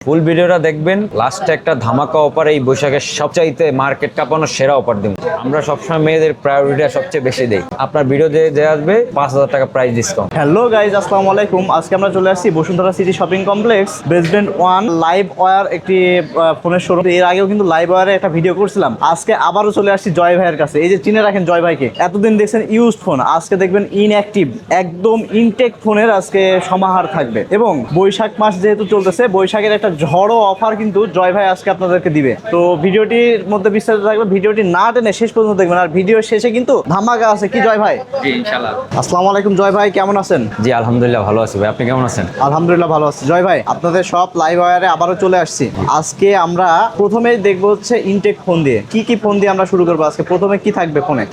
ফুল ভিডিওটা দেখবেন। লাস্টে একটা ধামাকা অফার, এই বৈশাখের সবচাইতে মার্কেট কাঁপানো সেরা অফার দিব। আমরা সবসময় মেয়েদের প্রায়োরিটিটা সবচেয়ে বেশি দেই। আপনার ভিডিও যে আসবে 5,000 টাকা প্রাইস ডিসকাউন্ট। হ্যালো গাইজ, আসসালামু আলাইকুম। আজকে আমরা চলে আসছি Bashundhara city shopping complex basement 1 live wire একটি ফোনের শোরুম। এর আগেও কিন্তু লাইভ ওয়্যারে একটা ভিডিও করছিলাম। আজকে আবারও চলে আসছি জয় ভাইয়ের কাছে। এই যে চিনে রাখেন জয় ভাইকে, এতদিন দেখছেন ইউজড ফোন, আজকে দেখবেন ইনঅ্যাক্টিভ একদম ইনটেক ফোনের আজকে সমাহার থাকবে। এবং বৈশাখ মাস যেহেতু চলতেছে, বৈশাখের একটা ঝড়ো অফার কিন্তু জয় ভাই আজকে আপনাদেরকে দিবে। তো ভিডিওটির মধ্যে বিস্তারিত থাকবে, ভিডিওটি না টেনে শেষ পর্যন্ত দেখবেন। আর ভিডিও শেষে কিন্তু ধামাকা আছে, কি জয় ভাই? জি ইনশাআল্লাহ। আসসালামু আলাইকুম জয় ভাই, কেমন আছেন? জি আলহামদুলিল্লাহ ভালো আছি ভাই, আপনি কেমন আছেন? আলহামদুলিল্লাহ ভালো আছি। জয় ভাই, আপনাদের সব লাইভ ওয়্যারে আবারও চলে আসছি। আজকে আমরা প্রথমেই দেখবো হচ্ছে ইনটেক ফোন দিয়ে। কি কি ফোন দিয়ে আমরা শুরু করবো আজকে? প্রথমে কি থাকবে ফোনে?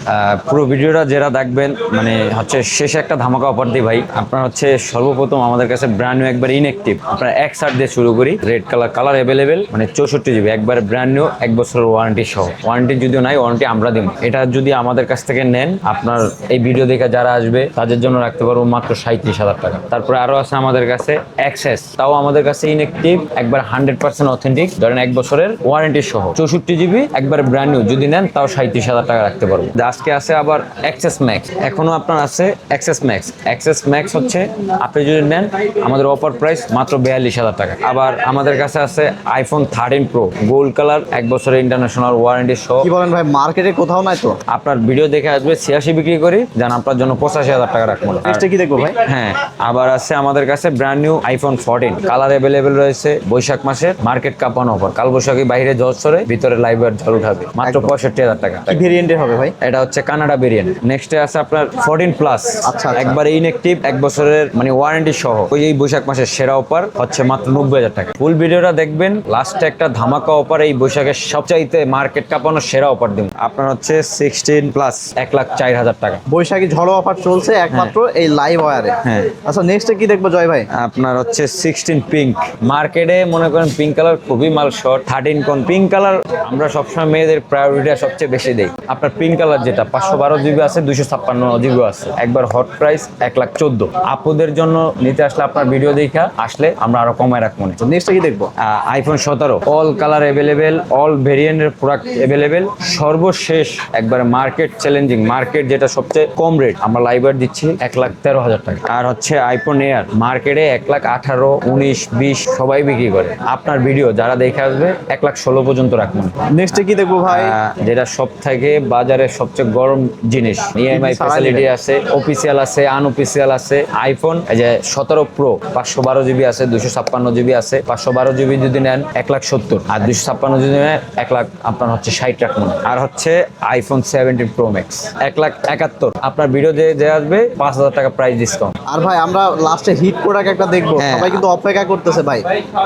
পুরো ভিডিওটা যারা দেখবেন মানে হচ্ছে শেষে একটা ধামাকা অফার দিই ভাই। আপনার হচ্ছে সর্বপ্রথম আমাদের কাছে ব্র্যান্ড নিউ একবার ইনঅ্যাক্টিভ আপনার XR দিয়ে শুরু করি। রেড কালার অ্যাভেলেবেল, মানে 64 GB একবার ব্র্যান্ড নিউ, 1 বছরের ওয়ারেন্টি সহ। ওয়ারেন্টি যদিও নাই, ওয়ারেন্টি আমরা দিব। এটা যদি আমাদের কাছ থেকে নেন, আপনার এই ভিডিও দেখে যারা আসবে তাদের জন্য রাখতে পারবো মাত্র 37,000 টাকা। তারপরে আরো আছে আমাদের কাছে অ্যাক্সেস, তাও আমাদের কাছে ইনঅ্যাক্টিভ একবার 100% অথেন্টিক, ধরেন 1 বছরের ওয়ারেন্টি সহ 64 GB একবার ব্র্যান্ড নিউ যদি নেন তাও 37,000 টাকা রাখতে পারবো। আজকে আছে আবার অ্যাক্সেস ম্যাক্স, এখনো আপনার আছে অ্যাক্সেস ম্যাক্স। অ্যাক্সেস ম্যাক্স হচ্ছে আপনি যদি নেন আমাদের অফার প্রাইস মাত্র 42,000 টাকা। আবার আমাদের কাছে আছে আইফোন 13 প্রো গোল্ড কালার, 1 বছরের ইন্টারন্যাশনাল ওয়ারেন্টি সহ। কি বলেন ভাই, মার্কেটে কোথাও নাই তো? আপনার ভিডিও দেখে আসবে 86 বিক্রি করি, জান আপনার জন্য 85,000 টাকা রাখবো। নেক্সটে কি দেখবো ভাই? হ্যাঁ, আবার আছে আমাদের কাছে brand new iPhone 14 colour available রয়েছে। বৈশাখ মাসের মার্কেট কাঁপানো অফার, কাল বৈশাখী বাইরে ঝড় ভিতরে লাইভ আর ঝড় উঠাবে মাত্র 65,000 টাকা। কি ভেরিয়েন্টের হবে ভাই? এটা হচ্ছে কানাডা ভেরিয়েন্ট। নেক্সটে আছে আপনার 14 প্লাস, আচ্ছা। একবার ইনঅ্যাক্টিভ 1 বছরের মানে ওয়ারেন্টি সহ। ওই এই বৈশাখ মাসের সেরা অফার হচ্ছে মাত্র 90,000 টাকা। ফুল ভিডিওটা দেখবেন। লাস্টে একটা ধামাকা অফার, এই বৈশাখের সবচাইতে মার্কেট কাঁপানো সেরা অফার দিব। আপনার হচ্ছে 16 প্লাস 1,04,000 টাকা। বৈশাখী ঝড়ো অফার চলছে একমাত্র এই লাইভ ওয়্যারে। হ্যাঁ। আচ্ছা, নেক্সটে কি দেখবো জয় ভাই? আপনার হচ্ছে 16 পিঙ্ক, মার্কেটে মনে করেন পিঙ্ক কালার খুবই মাল শর্ট। 13 কোন পিঙ্ক কালার আমরা সবসময় মেয়েদের প্রায়োরিটিটা সবচেয়ে বেশি দেই। আপনার পিঙ্ক কালার যেটা 512 GB আছে, 256 GB আছে, একবার হট প্রাইস 1,14,000। আপুদের জন্য নিতে আসলে আপনার ভিডিও দেখা আসলে আমরা আরো কমায় রাখবো। নেক্সটে কি দেখবো? IPhone 17 all colour available, all ভেরিয়েন্টের প্রোডাক্ট অ্যাভেলেবেল। সর্বশেষ একবার মার্কেট চ্যালেঞ্জিং, মার্কেট যেটা সবচেয়ে কম রেট, আমরা লাইভার দিচ্ছি 1,13,000 টাকা। আর হচ্ছে আইফোন এয়ার মার্কেটে 1,18,000, 19, 20 সবাই বিক্রি করে। আপনার ভিডিও যারা দেখে আসবে 1,16,000 পর্যন্ত রাখবো। নেক্সটে কি দেখবো ভাই? যেটা সব থেকে বাজারের সবচেয়ে গরম জিনিস, EMI ফ্যাসিলিটি আছে, অফিসিয়াল আছে, আনঅফিসিয়াল আছে। আইফোন এই যে 17 প্রো 512 GB আছে, 256 GB আছে। 512 GB যদি নেন 1,70,000, আর 256 যদি নেন 1,00,000, আপনার হচ্ছে 60 রাখুন। আর হচ্ছে আইফোন 17 প্রো ম্যাক্স 1,71,000। আপনার ভিডিও যে আসবে 5,000 টাকা প্রাইস ডিসকাউন্ট। আর ভাই আমরা লাস্টে হিট প্রোডাক্ট একটা দেখবো, সবাই কিন্তু অপেক্ষা করতেছে ভাই।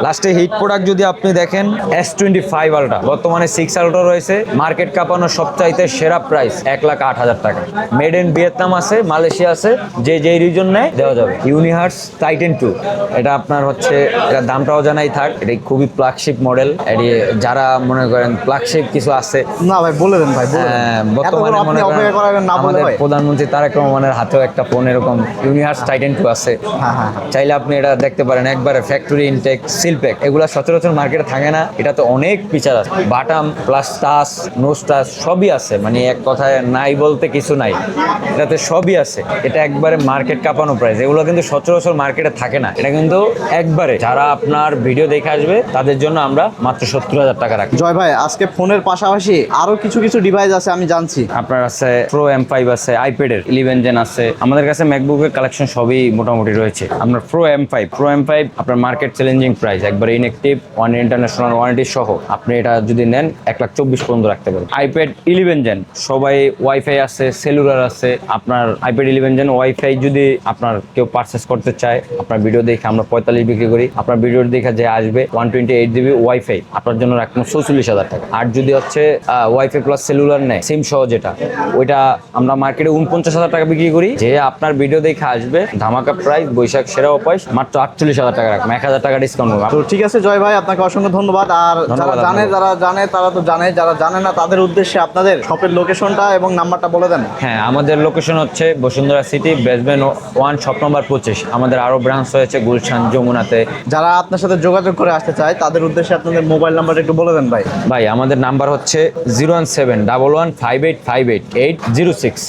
লাস্টে হিট প্রোডাক্ট যদি আপনি দেখেন S25 আলট্রা, বর্তমানে 6 আলট্রা রয়েছে। মার্কেট কাঁপানো সবচাইতে সেরা প্রাইস 1,08,000 টাকা। মেড ইন ভিয়েতনাম আছে, মালয়েশিয়া আছে, যে রিজন নেয় দেওয়া যাবে। ইউনিহার্স টাইটেন 2, এটা আপনার হচ্ছে এটা দামটাও জানাই থাক, এটা খুবই ফ্ল্যাগশিপ মডেল। এটি যারা মনে করেন ফ্ল্যাগশিপ কিছু আছে না ভাই বলে দেন ভাই, বর্তমানে মনে করেন আমাদের প্রধানমন্ত্রী তারেক রহমানের হাতেও একটা ফোন এরকম ইউনিহার্স টাইটেন 2 আছে। চাইলে আপনি এটা দেখতে পারেন, একবারে ফ্যাক্টরি ইনটেক সিলপ্যাক। এগুলা সচরাচর মার্কেটে থাকে না। এটা তো অনেক ফিচার আছে, বাটাম প্লাস টাচ, নোজ টাচ সবই আছে, মানে এক কথায় নাই বলতে কিছু নাই, এটাতে সবই আছে। এটা একবারে মার্কেট কাঁপানো প্রাইস, এগুলো কিন্তু সচরাচর মার্কেটে থাকে না। এটা কিন্তু একবারে যারা আপনার ভিডিও দেখে আসবে তাদের জন্য আমরা মাত্র 70,000 টাকা রাখি। জয় ভাই, আজকে ফোনের পাশাপাশি আরো কিছু ডিভাইস আছে আমি জানছি। আপনার আছে প্রো M5 আছে, আইপ্যাডের 11 জেন আছে। আমাদের কাছে ম্যাকবুকের কালেকশন সবই মোটামুটি রয়েছে। আপনার প্রো M5 আপনার মার্কেট চ্যালেঞ্জিং প্রাইস, একবার ইনঅ্যাক্টিভ, 1 ইন্টারন্যাশনাল ওয়ারেন্টি সহ। আপনি এটা যদি নেন 1,24,000 পর্যন্ত রাখতে পারেন। আইপ্যাড 11 জেন সবাই, ওয়াইফাই আছে, সেলুলার আছে। আপনার আইপ্যাড 11 জেন ওয়াইফাই যদি আপনার কেউ পারচেস করতে চায়, আপনার ভিডিও দেখে আমরা 45 বিক্রি করি। আপনার ভিডিও দেখে যে আসবে 128 GB ওয়াইফাই, আপনার জন্য রাখবো 44,000 টাকা। আর যদি হচ্ছে ওয়াইফাই প্লাস সেলুলার নেয় সিম সহ যেটা, ওইটা আমরা মার্কেটে 49,000 টাকা বিক্রি করি। যে আপনার ভিডিও দেখে আসবে ধামাকা প্রাইস, বৈশাখ সেরা অফার মাত্র 48,000 টাকা রাখবো, 1,000 টাকা ডিসকাউন্ট হবে। তো ঠিক আছে জয় ভাই, আপনাকে অসংখ্য ধন্যবাদ। আর যারা জানে তারা তো জানে, যারা জানে না তাদের উদ্দেশ্যে আপনাদের শপের লোকেশনটা এবং নাম্বারটা বলে দেন। হ্যাঁ, আমাদের লোকেশন হচ্ছে Bashundhara city basement 1 shop number 25। আমাদের আরো ব্রাঞ্চ রয়েছে গুলশান, যমুনাতে। যারা আপনার সাথে যোগাযোগ করে আসতে চায় তাদের উদ্দেশ্যে আপনাদের মোবাইল নাম্বারটা একটু বলে দেন ভাই। ভাই আমাদের নাম্বার হচ্ছে 017115858 806।